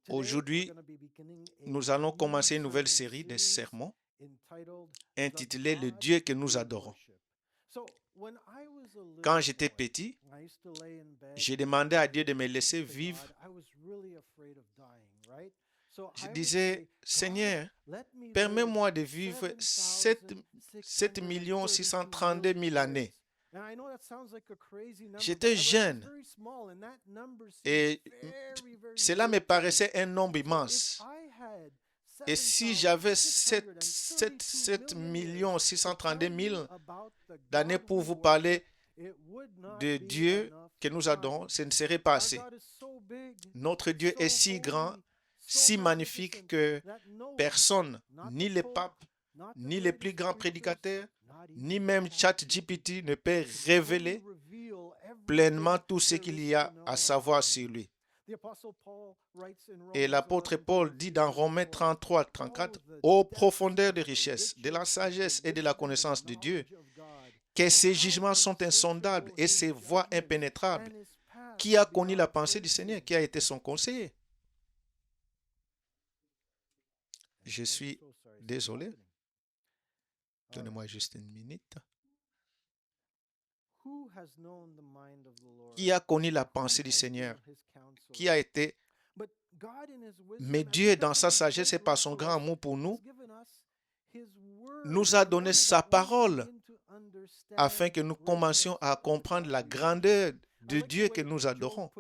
Aujourd'hui, nous allons commencer une nouvelle série de sermons intitulée Le Dieu que nous adorons. Quand j'étais petit, j'ai demandé à Dieu de me laisser vivre. Je disais, Seigneur, permets-moi de vivre 7 632 000 années. J'étais jeune et cela me paraissait un nombre immense. Et si j'avais 7 632 000 d'années pour vous parler de Dieu que nous adorons, ce ne serait pas assez. Notre Dieu est si grand, si magnifique que personne, ni les papes, ni les plus grands prédicateurs, ni même ChatGPT ne peut révéler pleinement tout ce qu'il y a à savoir sur lui. Et l'apôtre Paul dit dans Romains 33-34, ô profondeur de richesse, de la sagesse et de la connaissance de Dieu, que ses jugements sont insondables et ses voies impénétrables. Qui a connu la pensée du Seigneur? Qui a été son conseiller? Je suis désolé. Donnez-moi juste une minute. Qui a connu la pensée du Seigneur? Qui a été... Mais Dieu, dans sa sagesse et par son grand amour pour nous, nous a donné sa parole afin que nous commencions à comprendre la grandeur de Dieu que nous adorons.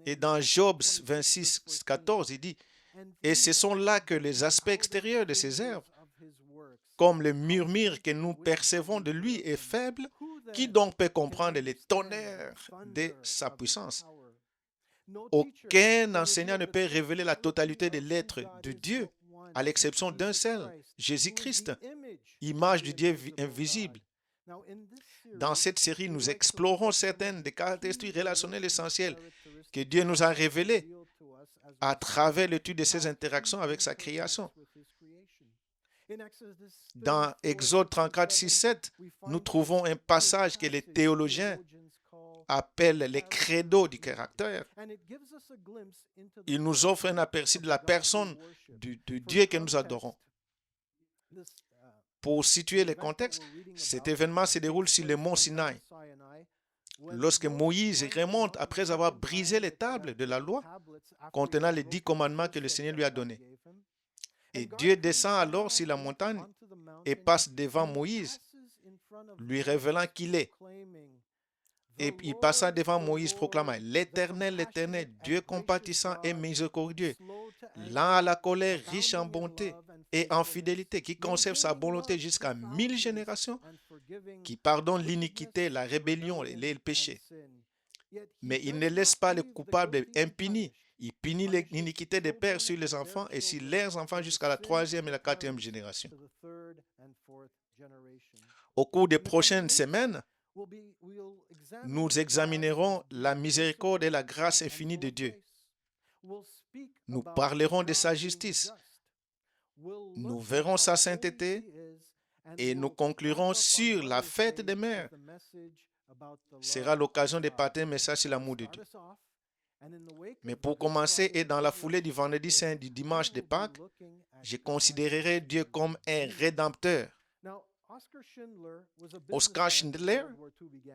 Et dans Job 26, 14, il dit, et ce sont là que les aspects extérieurs de ces œuvres, comme le murmure que nous percevons de lui, est faible. Qui donc peut comprendre les tonnerres de sa puissance? Aucun enseignant ne peut révéler la totalité de l'être de Dieu, à l'exception d'un seul, Jésus-Christ, image du Dieu invisible. Dans cette série, nous explorons certaines des caractéristiques relationnelles essentielles que Dieu nous a révélées à travers l'étude de ses interactions avec sa création. Dans Exode 34, 6, 7, nous trouvons un passage que les théologiens appellent les credos du caractère. Il nous offre un aperçu de la personne de Dieu que nous adorons. Pour situer le contexte, cet événement se déroule sur le mont Sinaï. Lorsque Moïse remonte après avoir brisé les tables de la loi contenant les 10 commandements que le Seigneur lui a donnés. Et Dieu descend alors sur la montagne et passe devant Moïse, lui révélant qu'il est. Et il passa devant Moïse, proclamant, l'Éternel, l'Éternel, Dieu compatissant et miséricordieux, lent à la colère, riche en bonté et en fidélité, qui conserve sa volonté jusqu'à 1000 générations, qui pardonne l'iniquité, la rébellion et le péché. Mais il ne laisse pas les coupables impunis. Il punit l'iniquité des pères sur les enfants et sur leurs enfants jusqu'à la 3e et la 4e génération. Au cours des prochaines semaines, nous examinerons la miséricorde et la grâce infinie de Dieu. Nous parlerons de sa justice. Nous verrons sa sainteté et nous conclurons sur la fête des mères. Ce sera l'occasion de partager un message sur l'amour de Dieu. Mais pour commencer, et dans la foulée du vendredi saint du dimanche de Pâques, je considérerai Dieu comme un rédempteur. Oskar Schindler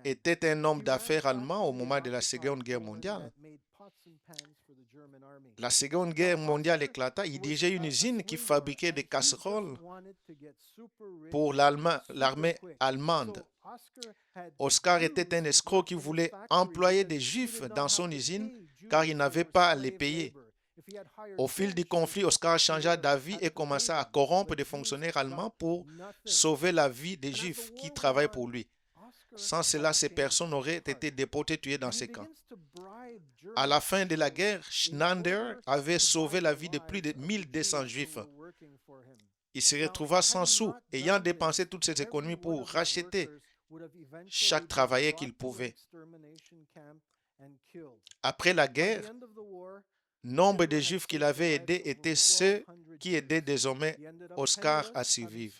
était un homme d'affaires allemand au moment de la Seconde Guerre mondiale. La Seconde Guerre mondiale éclata. Il dirigeait une usine qui fabriquait des casseroles pour l'armée allemande. Oskar était un escroc qui voulait employer des Juifs dans son usine car il n'avait pas à les payer. Au fil du conflit, Oskar changea d'avis et commença à corrompre des fonctionnaires allemands pour sauver la vie des Juifs qui travaillaient pour lui. Sans cela, ces personnes auraient été déportées, tuées dans ces camps. À la fin de la guerre, Schneider avait sauvé la vie de plus de 1200 Juifs. Il se retrouva sans sous, ayant dépensé toutes ses économies pour racheter chaque travailleur qu'il pouvait. Après la guerre, nombre de Juifs qu'il avait aidés étaient ceux qui aidaient désormais Oskar à survivre.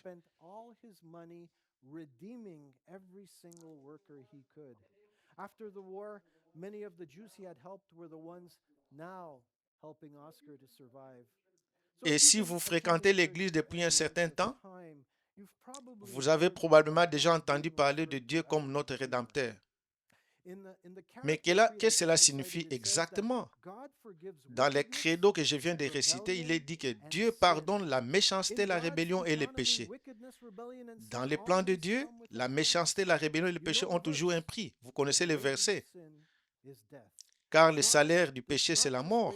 Et si vous fréquentez l'Église depuis un certain temps, vous avez probablement déjà entendu parler de Dieu comme notre Rédempteur. Mais qu'est-ce que cela signifie exactement? Dans les credos que je viens de réciter, il est dit que Dieu pardonne la méchanceté, la rébellion et les péchés. Dans les plans de Dieu, la méchanceté, la rébellion et le péché ont toujours un prix. Vous connaissez les versets. Car le salaire du péché, c'est la mort.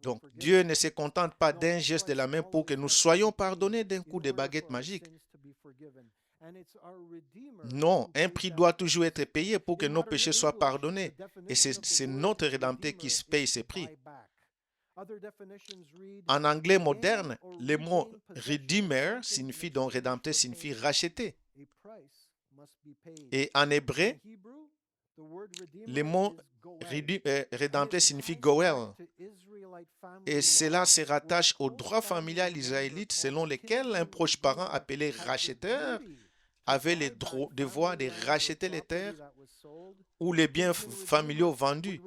Donc, Dieu ne se contente pas d'un geste de la main pour que nous soyons pardonnés d'un coup de baguette magique. Non, un prix doit toujours être payé pour que nos péchés soient pardonnés. Et c'est notre Rédempteur qui paye ces prix. En anglais moderne, le mot Redeemer signifie donc Rédempteur signifie racheter. Et en hébreu, le mot Rédempteur signifie Goel. Et cela se rattache au droit familial israélite selon lequel un proche parent appelé racheteur avait le devoir de racheter les terres ou les biens familiaux vendus,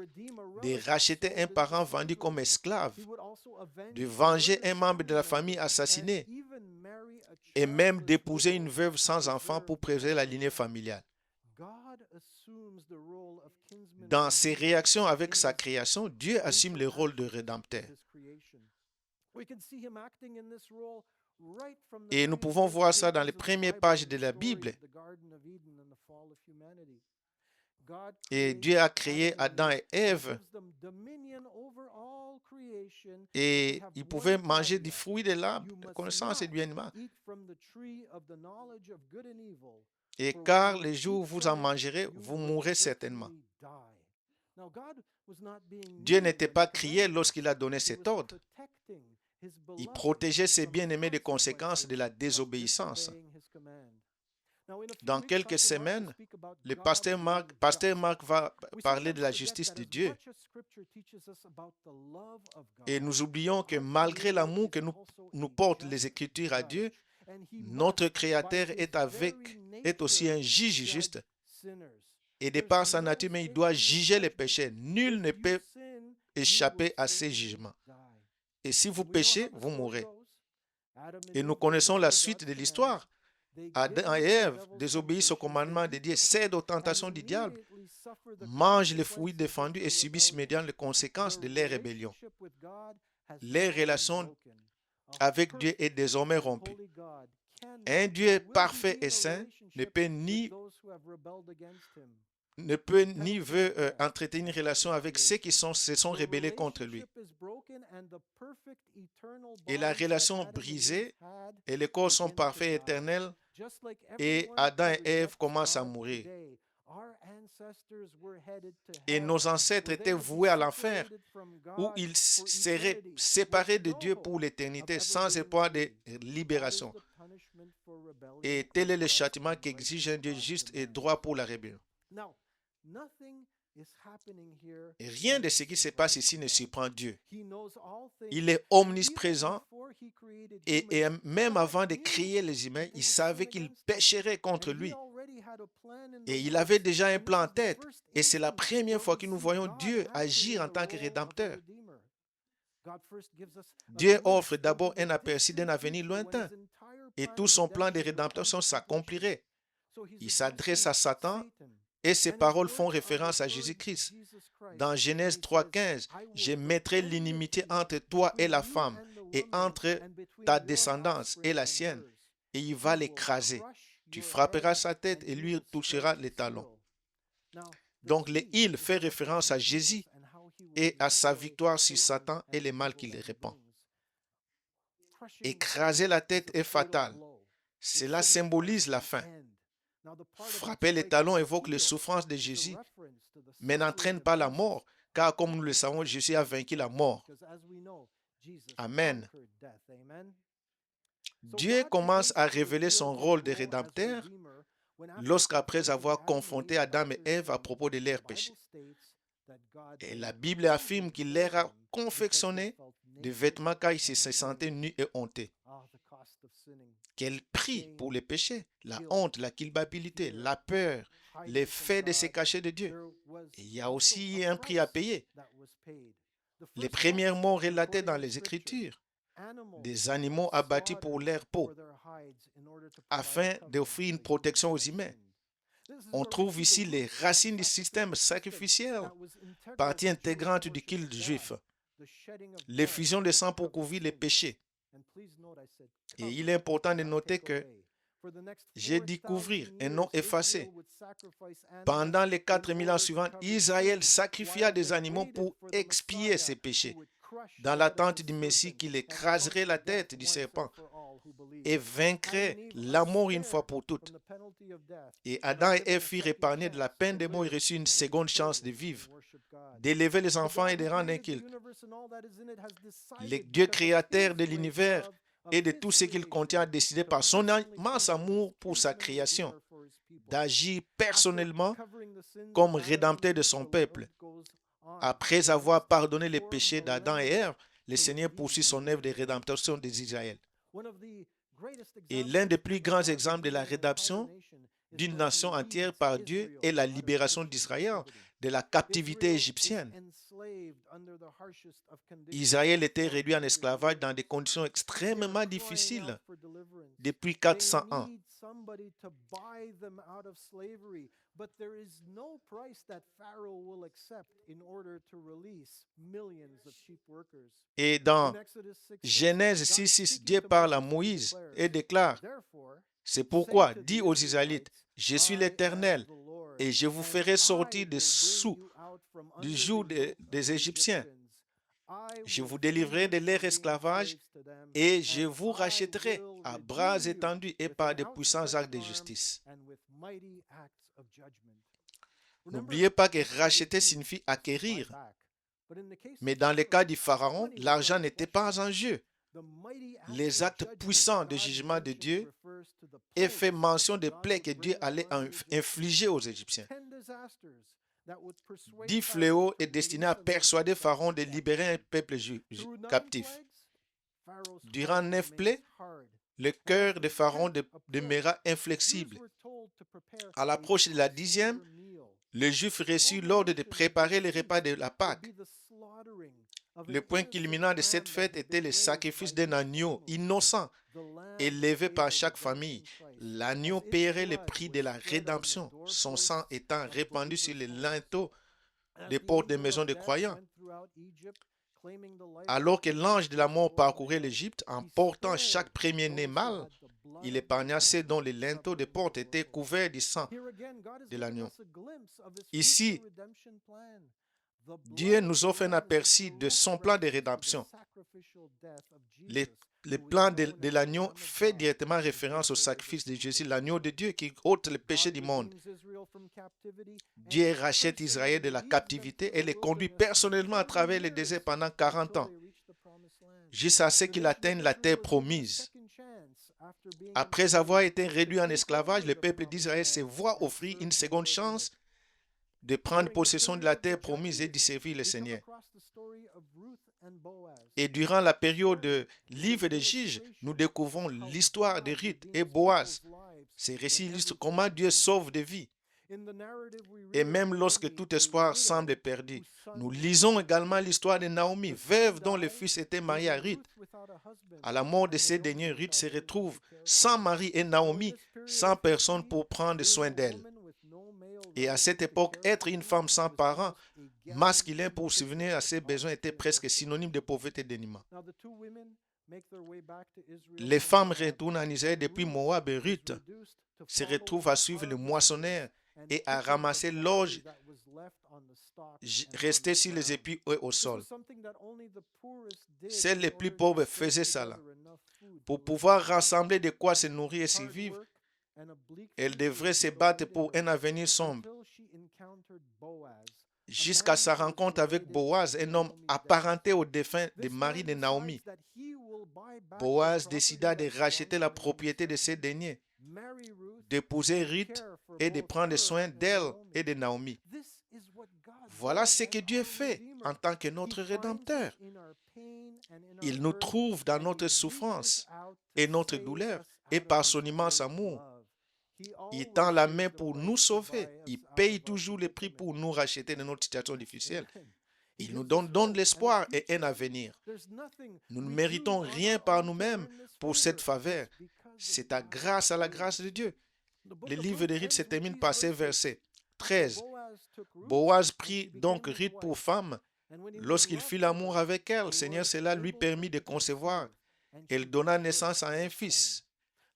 de racheter un parent vendu comme esclave, de venger un membre de la famille assassiné et même d'épouser une veuve sans enfant pour préserver la lignée familiale. Dans ses réactions avec sa création, Dieu assume le rôle de rédempteur. Et nous pouvons voir ça dans les premières pages de la Bible. Et Dieu a créé Adam et Ève. Et ils pouvaient manger du fruit de l'arbre, la connaissance et du bien-aimant. Et car les jours où vous en mangerez, vous mourrez certainement. Dieu n'était pas crié lorsqu'il a donné cet ordre. Il protégeait ses bien-aimés des conséquences de la désobéissance. Dans quelques semaines, le pasteur Marc va parler de la justice de Dieu. Et nous oublions que malgré l'amour que nous portent les Écritures à Dieu, notre Créateur est aussi un juge juste. Et de par sa nature, mais il doit juger les péchés. Nul ne peut échapper à ses jugements. Et si vous péchez, vous mourrez. Et nous connaissons la suite de l'histoire. Adam et Ève désobéissent au commandement de Dieu, cèdent aux tentations du diable, mangent les fruits défendus et subissent immédiatement les conséquences de leur rébellion. Leur relation avec Dieu est désormais rompue. Un Dieu parfait et saint ne peut ni veut entretenir une relation avec ceux qui se sont rebellés contre lui. Et la relation brisée et les corps sont parfaits et éternels et Adam et Ève commencent à mourir. Et nos ancêtres étaient voués à l'enfer où ils seraient séparés de Dieu pour l'éternité sans espoir de libération. Et tel est le châtiment qu'exige un Dieu juste et droit pour la rébellion. Et rien de ce qui se passe ici ne surprend Dieu. Il est omniprésent et même avant de créer les humains, il savait qu'ils pécheraient contre lui. Et il avait déjà un plan en tête. Et c'est la première fois que nous voyons Dieu agir en tant que rédempteur. Dieu offre d'abord un aperçu d'un avenir lointain. Et tout son plan de rédemption s'accomplirait. Il s'adresse à Satan et ses paroles font référence à Jésus-Christ. Dans Genèse 3,15, « Je mettrai l'inimitié entre toi et la femme, et entre ta descendance et la sienne, et il va l'écraser. Tu frapperas sa tête et lui touchera les talons. » Donc, le « il » fait référence à Jésus et à sa victoire sur Satan et le mal qu'il répand. Écraser la tête est fatal. Cela symbolise la fin. Frapper les talons évoque les souffrances de Jésus, mais n'entraîne pas la mort, car comme nous le savons, Jésus a vaincu la mort. Amen. Dieu commence à révéler son rôle de rédempteur lorsqu'après avoir confronté Adam et Ève à propos de leur péché. Et la Bible affirme qu'il leur a confectionné des vêtements car ils se sentaient nus et honteux. Quel prix pour les péchés, la honte, la culpabilité, la peur, le fait de se cacher de Dieu. Et il y a aussi un prix à payer. Les premières morts relatées dans les Écritures, des animaux abattus pour leur peau, afin d'offrir une protection aux humains. On trouve ici les racines du système sacrificiel, partie intégrante du culte juif, l'effusion de sang pour couvrir les péchés. Et il est important de noter que j'ai dit couvrir et non effacer. Pendant les 4000 ans suivants, Israël sacrifia des animaux pour expier ses péchés, dans l'attente du Messie qui écraserait la tête du serpent et vaincrait la mort une fois pour toutes. Et Adam et Ève furent épargnés de la peine de mort et reçurent une seconde chance de vivre, d'élever les enfants et de rendre un culte. Le Dieu créateur de l'univers et de tout ce qu'il contient a décidé par son immense amour pour sa création d'agir personnellement comme rédempteur de son peuple. Après avoir pardonné les péchés d'Adam et Ève, le Seigneur poursuit son œuvre de rédemption des Israël. Et l'un des plus grands exemples de la rédemption d'une nation entière par Dieu est la libération d'Israël de la captivité égyptienne. Israël était réduit en esclavage dans des conditions extrêmement difficiles depuis 400 ans. Et dans Genèse 6:6, Dieu parle à Moïse et déclare: c'est pourquoi, dis aux Israélites, je suis l'Éternel, et je vous ferai sortir du joug des Égyptiens. Je vous délivrerai de leur esclavage et je vous rachèterai à bras étendus et par de puissants actes de justice. N'oubliez pas que racheter signifie acquérir. Mais dans le cas du Pharaon, l'argent n'était pas en jeu. Les actes puissants de jugement de Dieu et fait mention des plaies que Dieu allait infliger aux Égyptiens. 10 fléaux est destiné à persuader Pharaon de libérer un peuple captif. Durant 9 plaies, le cœur de Pharaon demeura inflexible. À l'approche de la 10e, les Juifs reçurent l'ordre de préparer les repas de la Pâque. Le point culminant de cette fête était le sacrifice d'un agneau innocent, élevé par chaque famille. L'agneau paierait le prix de la rédemption, son sang étant répandu sur les linteaux des portes des maisons des croyants. Alors que l'ange de la mort parcourait l'Égypte en portant chaque premier-né mâle, il épargna ceux dont les linteaux des portes étaient couverts du sang de l'agneau. Ici, Dieu nous offre un aperçu de son plan de rédemption. Le plan de l'agneau fait directement référence au sacrifice de Jésus, l'agneau de Dieu qui ôte le péché du monde. Dieu rachète Israël de la captivité et les conduit personnellement à travers le désert pendant 40 ans, jusqu'à ce qu'il atteigne la terre promise. Après avoir été réduit en esclavage, le peuple d'Israël se voit offrir une seconde chance de prendre possession de la terre promise et d'y servir le Seigneur. Et durant la période de livre des juges, nous découvrons l'histoire de Ruth et Boaz. Ces récits illustrent comment Dieu sauve des vies. Et même lorsque tout espoir semble perdu, nous lisons également l'histoire de Naomi, veuve dont le fils était marié à Ruth. À la mort de ces derniers, Ruth se retrouve sans mari et Naomi sans personne pour prendre soin d'elle. Et à cette époque, être une femme sans parents masculins pour subvenir à ses besoins était presque synonyme de pauvreté et d'énigme. Les femmes retournent en Israël depuis Moab et Ruth se retrouvent à suivre le moissonneur et à ramasser l'orge resté sur les épis et au sol. Seuls les plus pauvres faisaient cela. Pour pouvoir rassembler de quoi se nourrir et survivre, elle devrait se battre pour un avenir sombre. Jusqu'à sa rencontre avec Boaz, un homme apparenté au défunt de mari de Naomi. Boaz décida de racheter la propriété de ces derniers, d'épouser Ruth et de prendre soin d'elle et de Naomi. Voilà ce que Dieu fait en tant que notre Rédempteur. Il nous trouve dans notre souffrance et notre douleur, et par son immense amour, il tend la main pour nous sauver. Il paye toujours le prix pour nous racheter de notre situation difficile. Il nous donne l'espoir et un avenir. Nous ne méritons rien par nous-mêmes pour cette faveur. C'est grâce à la grâce de Dieu. Le livre de Ruth se termine par ces versets. 13. Boaz prit donc Ruth pour femme. Lorsqu'il fit l'amour avec elle, le Seigneur cela lui permit de concevoir. Elle donna naissance à un fils.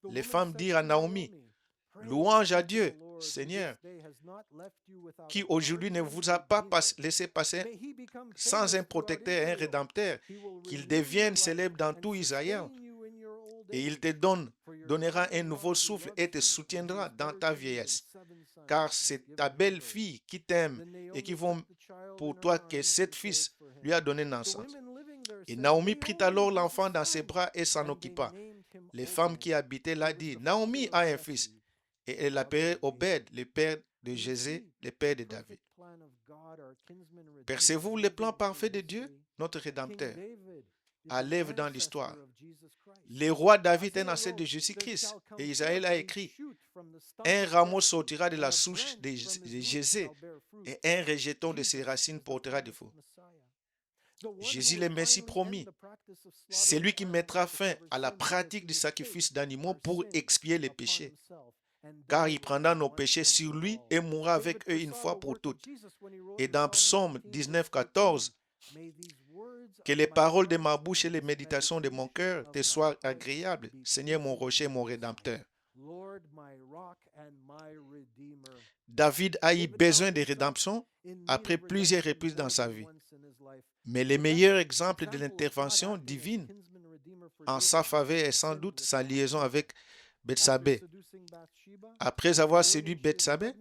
Les femmes dirent à Naomi, louange à Dieu, Seigneur, qui aujourd'hui ne vous a pas laissé passer sans un protecteur et un rédempteur, qu'il devienne célèbre dans tout Israël. Et il te donnera un nouveau souffle et te soutiendra dans ta vieillesse. Car c'est ta belle-fille qui t'aime et qui vont pour toi que cet fils lui a donné naissance. Et Naomi prit alors l'enfant dans ses bras et s'en occupa. Les femmes qui habitaient là dirent, Naomi a un fils. Et elle l'appelait Obed, le père de Jésé, le père de David. Percevez-vous le plan parfait de Dieu, notre Rédempteur, à l'œuvre dans l'histoire. Le roi David est un ancêtre de Jésus-Christ. Et Isaïe a écrit, un rameau sortira de la souche de Jésé et un rejeton de ses racines portera des fruits. Jésus le Messie promis, c'est lui qui mettra fin à la pratique du sacrifice d'animaux pour expier les péchés. Car il prendra nos péchés sur lui et mourra avec eux une fois pour toutes. Et dans Psaume 19, 14, que les paroles de ma bouche et les méditations de mon cœur te soient agréables, Seigneur mon rocher, mon rédempteur. David a eu besoin de rédemption après plusieurs reprises dans sa vie. Mais le meilleur exemple de l'intervention divine en sa faveur est sans doute sa liaison avec Bethsabée. Après avoir séduit Bethsabée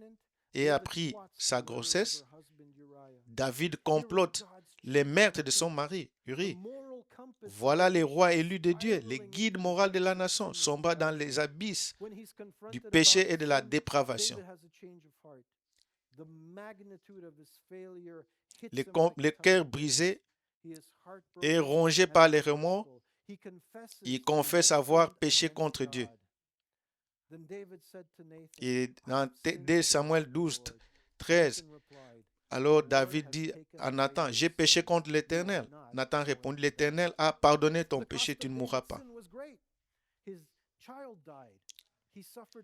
et appris sa grossesse, David complote les meurtres de son mari, Uri. Voilà les rois élus de Dieu, les guides moraux de la nation, sombra dans les abysses du péché et de la dépravation. Le cœur brisé et rongé par les remords, il confesse avoir péché contre Dieu. Et dans 2 Samuel 12, 13, alors David dit à Nathan, j'ai péché contre l'Éternel. Nathan répondit, l'Éternel a pardonné ton péché, tu ne mourras pas.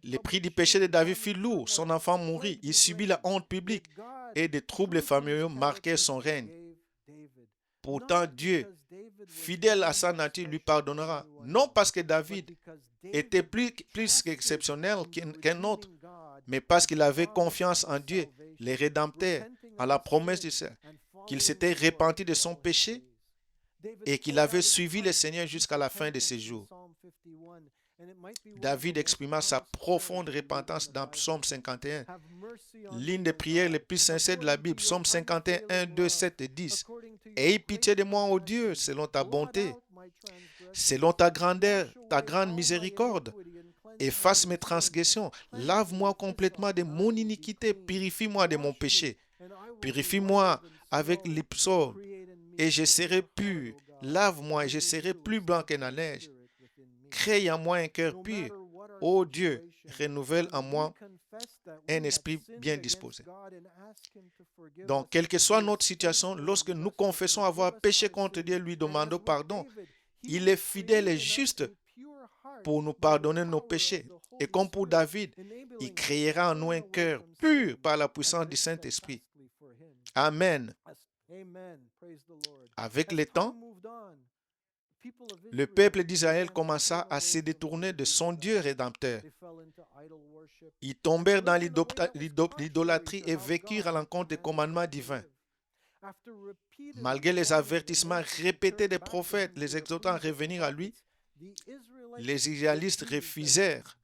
Le prix du péché de David fut lourd, son enfant mourut, il subit la honte publique et des troubles familiaux marquaient son règne. Pourtant Dieu, fidèle à sa nature, lui pardonnera, non parce que David était plus qu'exceptionnel qu'un autre, mais parce qu'il avait confiance en Dieu, le Rédempteur, en la promesse du Seigneur, qu'il s'était repenti de son péché et qu'il avait suivi le Seigneur jusqu'à la fin de ses jours. David exprima sa profonde repentance dans Psaume 51, l'une des prières les plus sincères de la Bible, Psaume 51, 1, 2, 7 et 10. Aie pitié de moi, ô Dieu, selon ta bonté, selon ta grandeur, ta grande miséricorde. Efface mes transgressions, lave-moi complètement de mon iniquité, purifie-moi de mon péché. Purifie-moi avec l'hypsode et je serai pur. Lave-moi et je serai plus blanc que la neige. Crée en moi un cœur pur. Ô Dieu, renouvelle en moi un esprit bien disposé. Donc, quelle que soit notre situation, lorsque nous confessons avoir péché contre Dieu, lui demandons pardon, il est fidèle et juste pour nous pardonner nos péchés. Et comme pour David, il créera en nous un cœur pur par la puissance du Saint-Esprit. Amen. Avec le temps, le peuple d'Israël commença à se détourner de son Dieu rédempteur. Ils tombèrent dans l'idolâtrie et vécurent à l'encontre des commandements divins. Malgré les avertissements répétés des prophètes, les exhortant à revenir à lui, les Israélites refusèrent.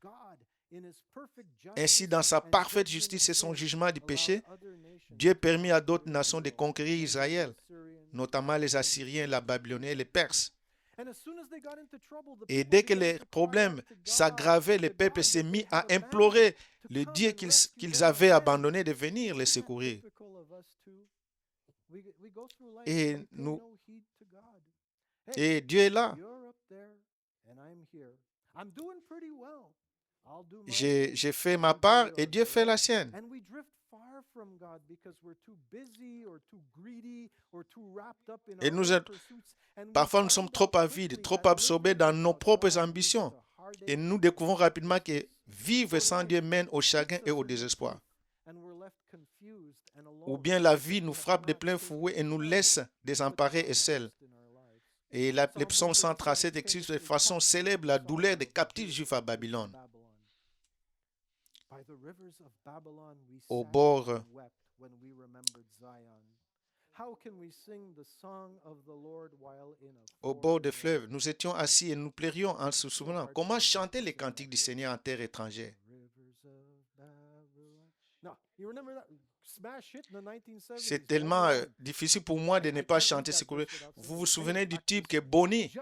Ainsi, dans sa parfaite justice et son jugement du péché, Dieu permit à d'autres nations de conquérir Israël, notamment les Assyriens, la Babyloniens et les Perses. Et dès que les problèmes s'aggravaient, le peuple s'est mis à implorer le Dieu qu'ils avaient abandonné de venir les secourir. Et Dieu est là. J'ai fait ma part et Dieu fait la sienne. Et parfois, nous sommes trop avides, trop absorbés dans nos propres ambitions. Et nous découvrons rapidement que vivre sans Dieu mène au chagrin et au désespoir. Ou bien la vie nous frappe de plein fouet et nous laisse désemparés et seuls. Et les psaumes 137 expliquent de façon célèbre la douleur des captifs juifs à Babylone. Au bord des fleuves, nous étions assis et nous pleurions en se souvenant. Comment chanter les cantiques du Seigneur en terre étrangère? C'est tellement difficile pour moi de ne pas chanter ce couplet. Vous vous souvenez du type que Bonnie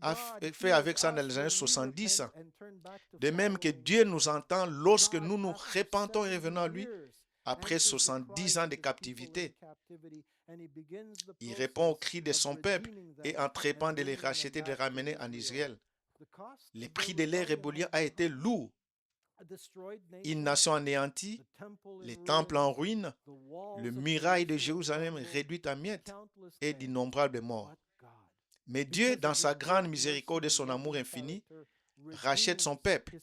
a fait avec ça dans les années 70? De même que Dieu nous entend lorsque nous nous repentons et revenons à lui après 70 ans de captivité. Il répond au cri de son peuple et entreprend de les racheter, de les ramener en Israël. Le prix de leur rébellion a été lourd. Une nation anéantie, les temples en ruine, le muraille de Jérusalem réduit à miettes et d'innombrables morts. Mais Dieu, dans sa grande miséricorde et son amour infini, rachète son peuple.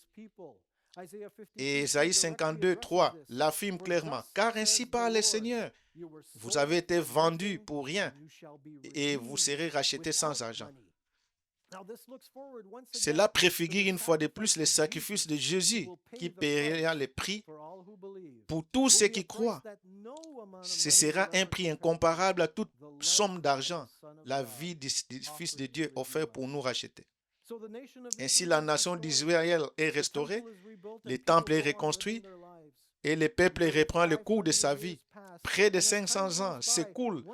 Et Ésaïe 52, 3 l'affirme clairement. Car ainsi parle le Seigneur, vous avez été vendus pour rien et vous serez rachetés sans argent. Cela préfigure une fois de plus le sacrifice de Jésus qui paiera le prix pour tous ceux qui croient. Ce sera un prix incomparable à toute somme d'argent, la vie du Fils de Dieu offert pour nous racheter. Ainsi, la nation d'Israël est restaurée, le temple est reconstruit et le peuple reprend le cours de sa vie. Près de 500 ans s'écoulent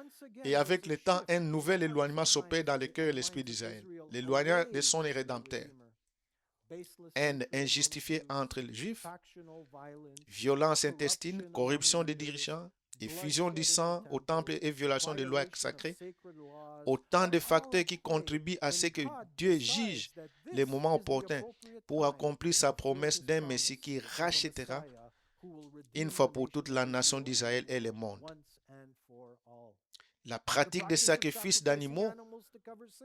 et avec le temps, un nouvel éloignement s'opère dans le cœur et l'esprit d'Israël. L'éloignement de son rédempteur. Haine injustifiée entre les Juifs, violence intestine, corruption des dirigeants, effusion du sang au temple et violation des lois sacrées. Autant de facteurs qui contribuent à ce que Dieu juge les moments opportuns pour accomplir sa promesse d'un Messie qui rachètera une fois pour toutes la nation d'Israël et le monde. La pratique des sacrifices d'animaux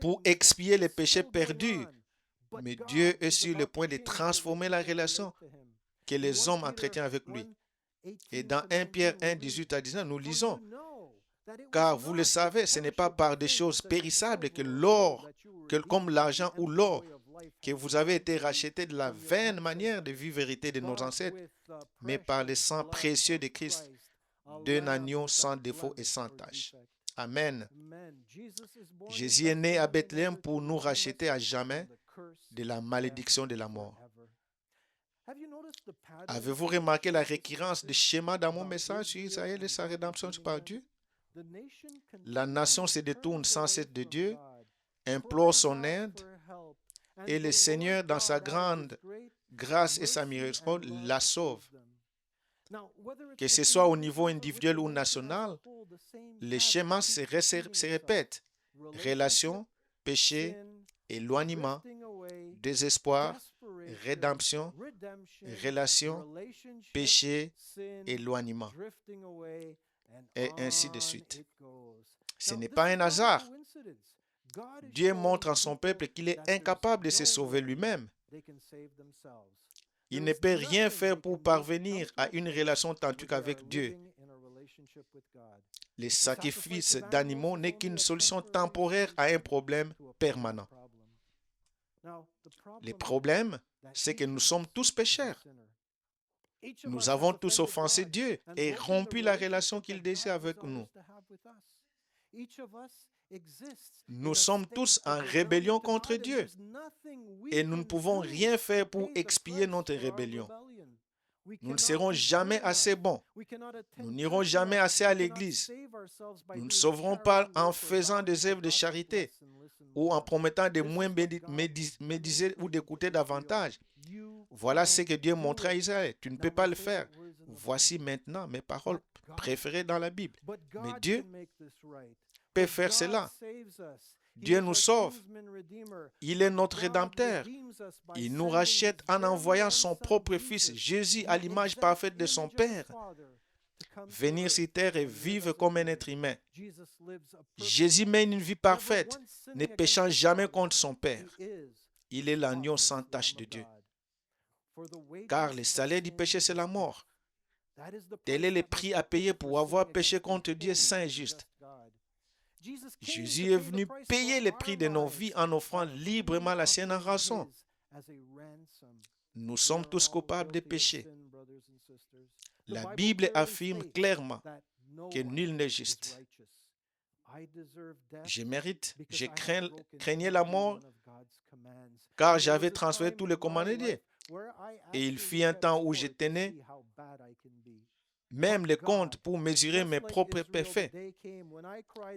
pour expier les péchés perdus. Mais Dieu est sur le point de transformer la relation que les hommes entretiennent avec lui. Et dans 1 Pierre 1, 18 à 19, nous lisons, car vous le savez, ce n'est pas par des choses périssables que l'or, comme l'argent ou l'or, que vous avez été rachetés de la vaine manière de vivre vérité de nos ancêtres, mais par le sang précieux de Christ, d'un agneau sans défaut et sans tache. Amen. Jésus est né à Bethléem pour nous racheter à jamais de la malédiction de la mort. Avez-vous remarqué la récurrence du schéma dans mon message sur Israël et sa rédemption par Dieu? La nation se détourne sans cesse de Dieu, implore son aide, et le Seigneur, dans sa grande grâce et sa miséricorde, la sauve. Que ce soit au niveau individuel ou national, les schémas se répètent. Relation, péché, éloignement, désespoir, rédemption, relation, péché, éloignement, et ainsi de suite. Ce n'est pas un hasard. Dieu montre à son peuple qu'il est incapable de se sauver lui-même. Il ne peut rien faire pour parvenir à une relation authentique avec Dieu. Le sacrifice d'animaux n'est qu'une solution temporaire à un problème permanent. Le problème, c'est que nous sommes tous pécheurs. Nous avons tous offensé Dieu et rompu la relation qu'il désire avec nous. Nous sommes tous en rébellion contre Dieu et nous ne pouvons rien faire pour expier notre rébellion. Nous ne serons jamais assez bons. Nous n'irons jamais assez à l'église. Nous ne sauverons pas en faisant des œuvres de charité ou en promettant de moins médiser ou d'écouter davantage. Voilà ce que Dieu montrait à Israël. Tu ne peux pas le faire. Voici maintenant mes paroles préférées dans la Bible. Mais Dieu peut faire cela. Dieu nous sauve. Il est notre Rédempteur. Il nous rachète en envoyant son propre Fils, Jésus, à l'image parfaite de son Père. venir sur terre et vivre comme un être humain. Jésus mène une vie parfaite, ne péchant jamais contre son Père. Il est l'agneau sans tache de Dieu. Car le salaire du péché, c'est la mort. Tel est le prix à payer pour avoir péché contre Dieu saint et juste. Jésus est venu payer le prix de nos vies en offrant librement la sienne en rançon. Nous sommes tous coupables de péché. La Bible affirme clairement que nul n'est juste. Je craignais la mort car j'avais transgressé tous les commandements de Dieu. Et il fut un temps où je tenais même les comptes pour mesurer mes propres péchés.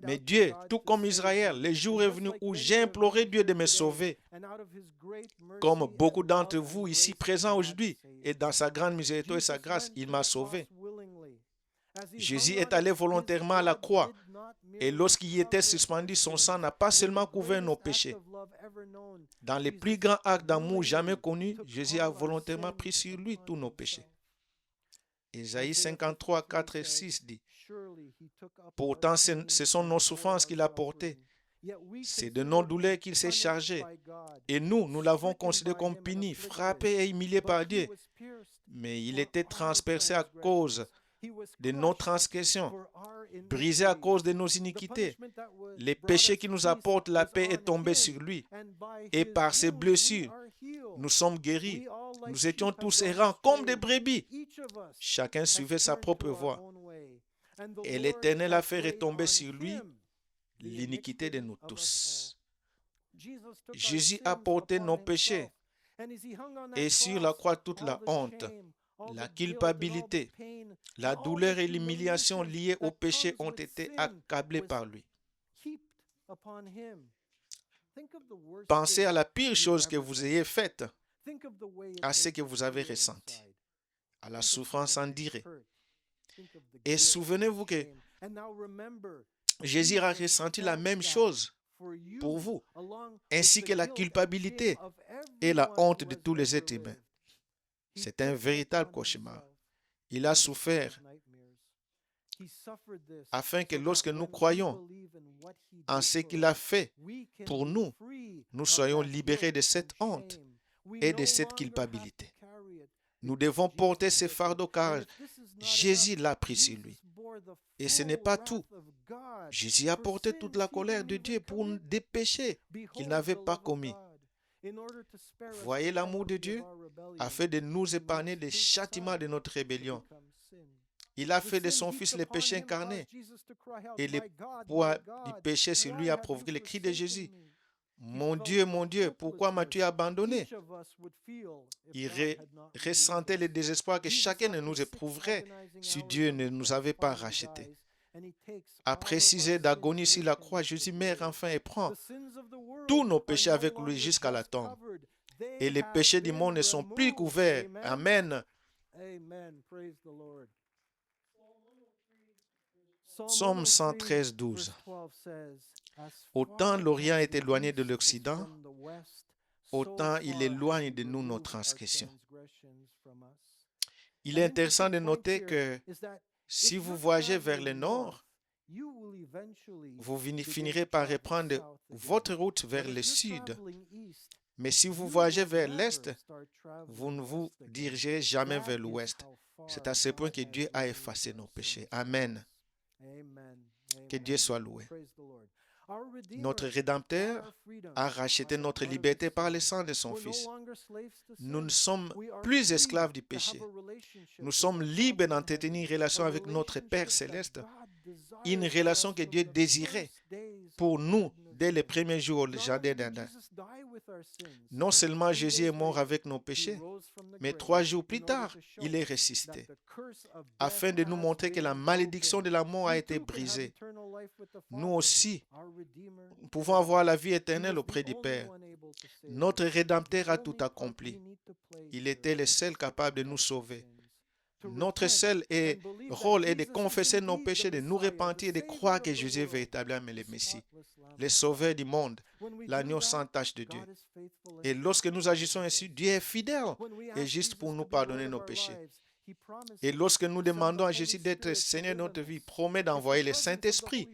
Mais Dieu, tout comme Israël, le jour est venu où j'ai imploré Dieu de me sauver. Comme beaucoup d'entre vous ici présents aujourd'hui, et dans sa grande miséricorde et sa grâce, il m'a sauvé. Jésus est allé volontairement à la croix, et lorsqu'il y était suspendu, son sang n'a pas seulement couvert nos péchés. Dans les plus grands actes d'amour jamais connus, Jésus a volontairement pris sur lui tous nos péchés. Ésaïe 53, 4 et 6 dit, « Pourtant, ce sont nos souffrances qu'il a portées. C'est de nos douleurs qu'il s'est chargé. Et nous l'avons considéré comme puni, frappé et humilié par Dieu. Mais il était transpercé à cause de nos transgressions, brisé à cause de nos iniquités. Les péchés qui nous apportent la paix est tombé sur lui. Et par ses blessures, nous sommes guéris. Nous étions tous errants comme des brebis. Chacun suivait sa propre voie. Et l'Éternel a fait retomber sur lui l'iniquité de nous tous. Jésus a porté nos péchés. Et sur la croix, toute la honte, la culpabilité, la douleur et l'humiliation liées au péché ont été accablées par lui. Pensez à la pire chose que vous ayez faite, à ce que vous avez ressenti, à la souffrance endurée. Et souvenez-vous que Jésus a ressenti la même chose pour vous, ainsi que la culpabilité et la honte de tous les êtres humains. C'est un véritable cauchemar. Il a souffert afin que lorsque nous croyons en ce qu'il a fait pour nous, nous soyons libérés de cette honte et de cette culpabilité. Nous devons porter ce fardeau car Jésus l'a pris sur lui. Et ce n'est pas tout. Jésus a porté toute la colère de Dieu pour des péchés qu'il n'avait pas commis. Voyez l'amour de Dieu afin de nous épargner des châtiments de notre rébellion. Il a fait de son Fils le péché incarné. Et le poids du péché sur lui a provoqué le cri de Jésus. Mon Dieu, pourquoi m'as-tu abandonné? Il ressentait le désespoir que chacun de nous éprouverait si Dieu ne nous avait pas rachetés. Après 6 heures d'agonie sur la croix, Jésus meurt enfin et prend tous nos péchés avec lui jusqu'à la tombe. Et les péchés du monde ne sont plus couverts. Amen. Psaume 113, 12. Autant l'Orient est éloigné de l'Occident, autant il éloigne de nous nos transgressions. Il est intéressant de noter que si vous voyagez vers le nord, vous finirez par reprendre votre route vers le sud. Mais si vous voyagez vers l'est, vous ne vous dirigerez jamais vers l'ouest. C'est à ce point que Dieu a effacé nos péchés. Amen. Que Dieu soit loué. Notre Rédempteur a racheté notre liberté par le sang de son Fils. Nous ne sommes plus esclaves du péché. Nous sommes libres d'entretenir une relation avec notre Père céleste, une relation que Dieu désirait pour nous dès les premiers jours au jardin d'Éden. Non seulement Jésus est mort avec nos péchés, mais 3 jours plus tard, il est ressuscité, afin de nous montrer que la malédiction de la mort a été brisée. Nous aussi, nous pouvons avoir la vie éternelle auprès du Père. Notre Rédempteur a tout accompli. Il était le seul capable de nous sauver. Notre seul rôle est de confesser nos péchés, de nous repentir et de croire que Jésus est véritablement le Messie, le Sauveur du monde, l'agneau sans tache de Dieu. Et lorsque nous agissons ainsi, Dieu est fidèle et juste pour nous pardonner nos péchés. Et lorsque nous demandons à Jésus d'être Seigneur de notre vie, promet d'envoyer le Saint-Esprit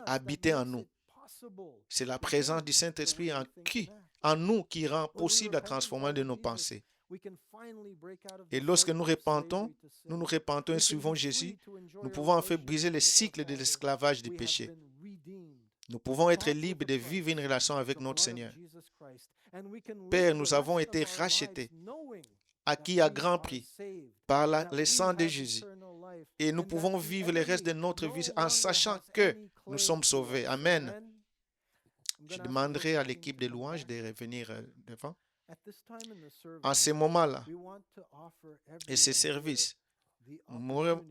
habiter en nous. C'est la présence du Saint-Esprit en nous qui rend possible la transformation de nos pensées. Et lorsque nous nous repentons et suivons Jésus, nous pouvons en fait briser le cycle de l'esclavage du péché. Nous pouvons être libres de vivre une relation avec notre Seigneur. Père, nous avons été rachetés, acquis à grand prix par le sang de Jésus. Et nous pouvons vivre le reste de notre vie en sachant que nous sommes sauvés. Amen. Je demanderai à l'équipe de louanges de revenir devant. En ce moment-là, et ce service, nous voulons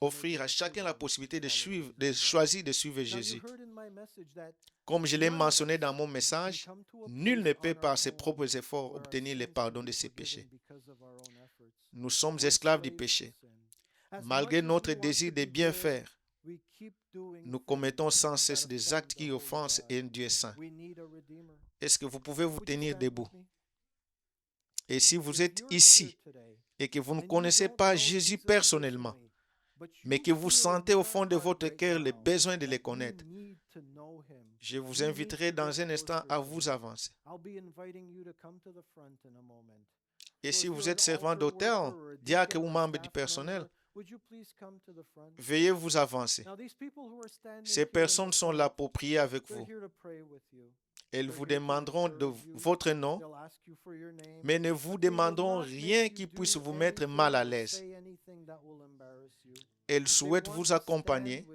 offrir à chacun la possibilité de choisir de suivre Jésus. Comme je l'ai mentionné dans mon message, nul ne peut par ses propres efforts obtenir le pardon de ses péchés. Nous sommes esclaves du péché. Malgré notre désir de bien faire, nous commettons sans cesse des actes qui offensent un Dieu saint. Est-ce que vous pouvez vous tenir debout? Et si vous êtes ici et que vous ne connaissez pas Jésus personnellement, mais que vous sentez au fond de votre cœur le besoin de le connaître, je vous inviterai dans un instant à vous avancer. Et si vous êtes servant d'auteur, diacre ou membre du personnel, veuillez vous avancer. Ces personnes sont là pour prier avec vous. Elles vous demanderont de votre nom, mais ne vous demanderont rien qui puisse vous mettre mal à l'aise. Elles souhaitent vous accompagner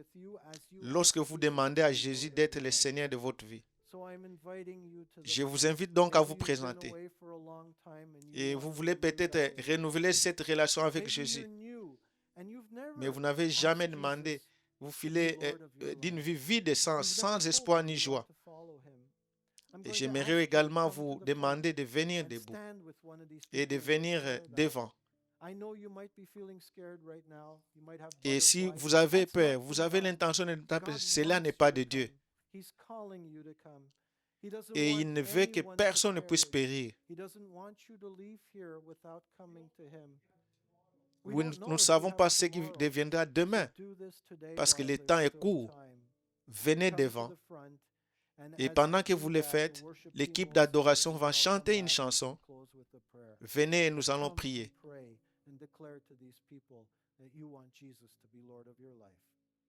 lorsque vous demandez à Jésus d'être le Seigneur de votre vie. Je vous invite donc à vous présenter. Et vous voulez peut-être renouveler cette relation avec Jésus, mais vous n'avez jamais demandé, vous filez d'une vie vide sans espoir ni joie. Et j'aimerais également vous demander de venir debout et de venir devant. Et si vous avez peur, vous avez l'intention de taper, cela n'est pas de Dieu. Et il ne veut que personne ne puisse périr. Nous ne savons pas ce qui deviendra demain, parce que le temps est court. Venez devant. Et pendant que vous le faites, l'équipe d'adoration va chanter une chanson. Venez et nous allons prier.